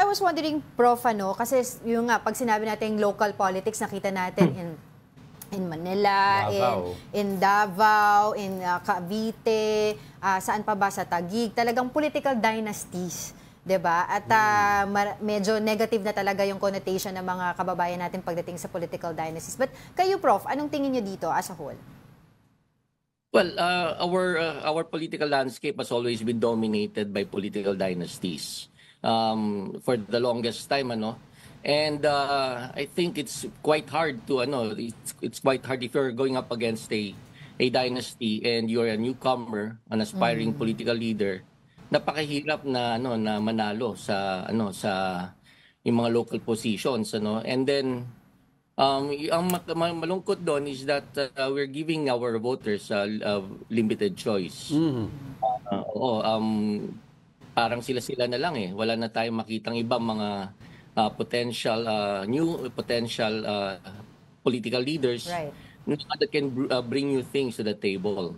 I was wondering, Prof, kasi yung nga, pag sinabi natin local politics, nakita natin in Manila, Davao. in Davao, in Cavite, saan pa ba sa Taguig, talagang political dynasties, 'di ba? At medyo negative na talaga yung connotation ng mga kababayan natin pagdating sa political dynasties. But kayo, Prof, anong tingin niyo dito as a whole? Well, our political landscape has always been dominated by political dynasties for the longest time, ano. And I think it's quite hard to it's quite hard if you're going up against a dynasty and you're a newcomer, an aspiring political leader. Napakahirap na na manalo sa yung mga local positions, ano. And then ang malungkot doon is that we're giving our voters limited choice. Oo, parang sila-sila na lang eh. Wala na tayong makitang ibang mga new potential political leaders Right. that can bring new things to the table.